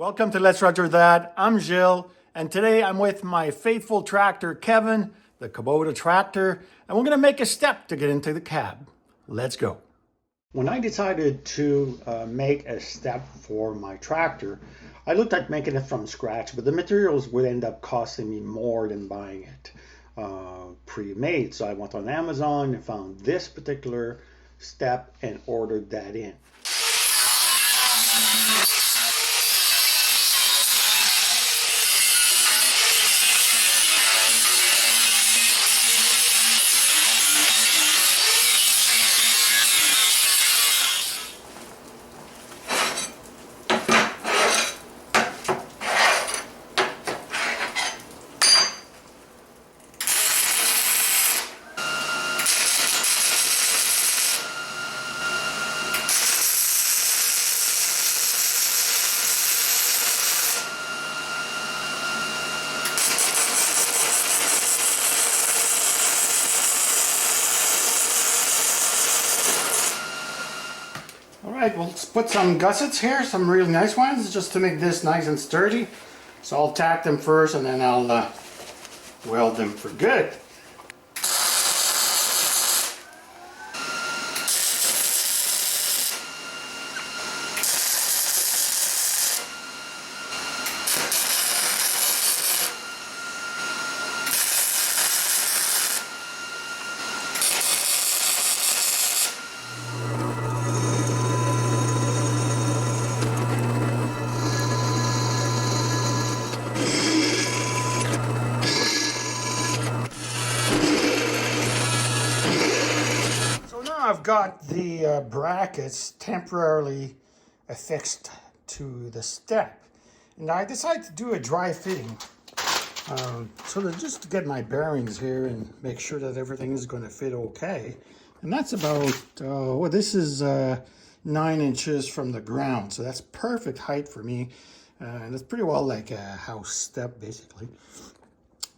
Welcome to Let's Roger That. I'm Gilles, and today I'm with my faithful tractor, Kevin, the Kubota tractor, and we're going to make a step to get into the cab. Let's go. When I decided to make a step for my tractor, I looked at making it from scratch, but the materials would end up costing me more than buying it pre-made. So I went on Amazon and found this particular step and ordered that in. Alright, we'll put some gussets here, some really nice ones, just to make this nice and sturdy. So I'll tack them first and then I'll weld them for good. I've got the brackets temporarily affixed to the step, and I decided to do a dry fitting just to get my bearings here and make sure that everything is going to fit okay. And that's about well, this is 9 inches from the ground, so that's perfect height for me, and it's pretty well like a house step basically.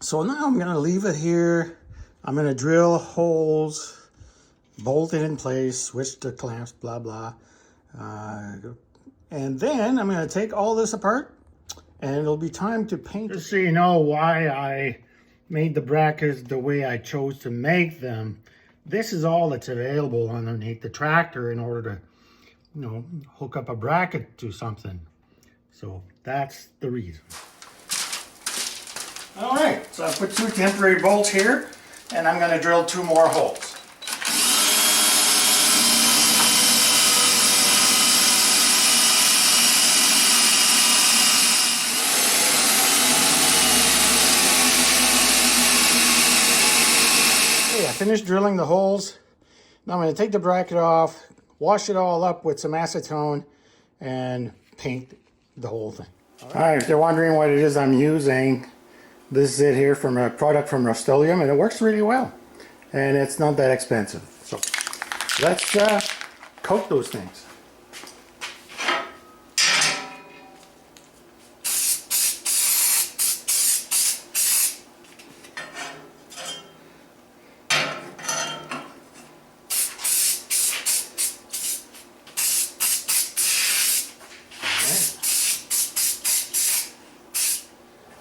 So now I'm going to leave it here. I'm going to drill holes, bolt it in place, switch the clamps, blah blah, and then I'm going to take all this apart and it'll be time to paint. Just so you know why I made the brackets the way I chose to make them, this is all that's available underneath the tractor in order to, hook up a bracket to something. So that's the reason. All right, so I put 2 temporary bolts here and I'm going to drill 2 more holes. I finished drilling the holes. Now I'm going to take the bracket off, wash it all up with some acetone, and paint the whole thing. All right, if you're wondering what it is I'm using, this is it here from a product from Rust-Oleum, and it works really well. And it's not that expensive. So let's coat those things.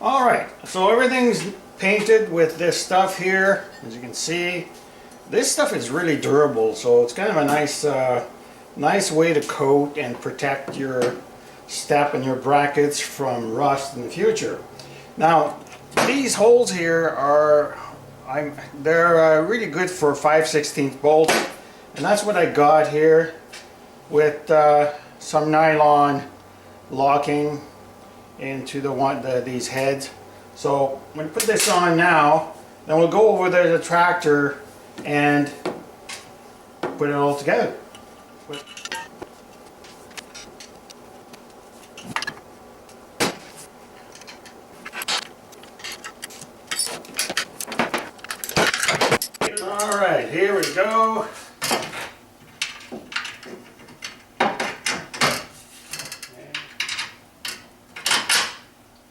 All right, so everything's painted with this stuff here. As you can see, this stuff is really durable, so it's kind of a nice way to coat and protect your step and your brackets from rust in the future. Now, these holes here are they're really good for 5/16 bolts, and that's what I got here with some nylon locking into these heads. So I'm going to put this on now, then we'll go over there to the tractor and put it all together. All right, here we go.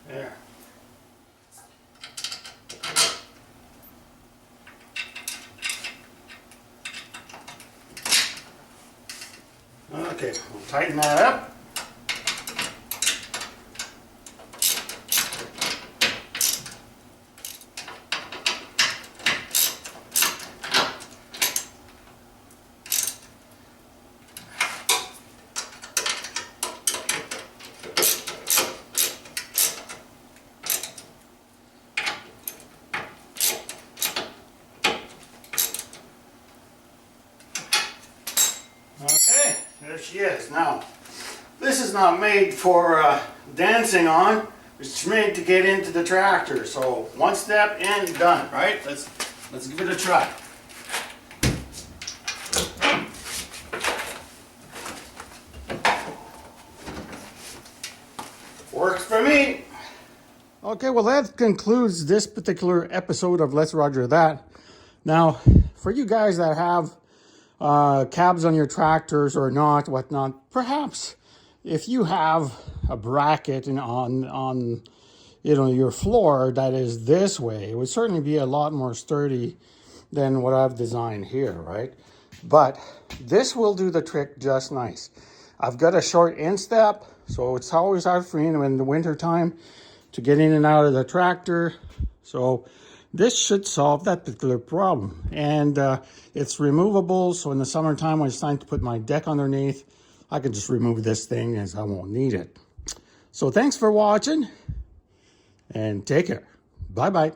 There. Okay, we'll tighten that up. she is. Now, this is not made for dancing on. It's made to get into the tractor. So one step in, done, right? Let's give it a try. Works for me. Okay, well that concludes this particular episode of Let's Roger That. Now, for you guys that have cabs on your tractors or not, whatnot, perhaps if you have a bracket on your floor that is this way, it would certainly be a lot more sturdy than what I've designed here, right? But this will do the trick just nice. I've got a short instep, so it's always hard for me in the winter time to get in and out of the tractor. So this should solve that particular problem. And it's removable, so in the summertime when it's time to put my deck underneath, I can just remove this thing as I won't need it. So thanks for watching, and take care. Bye-bye.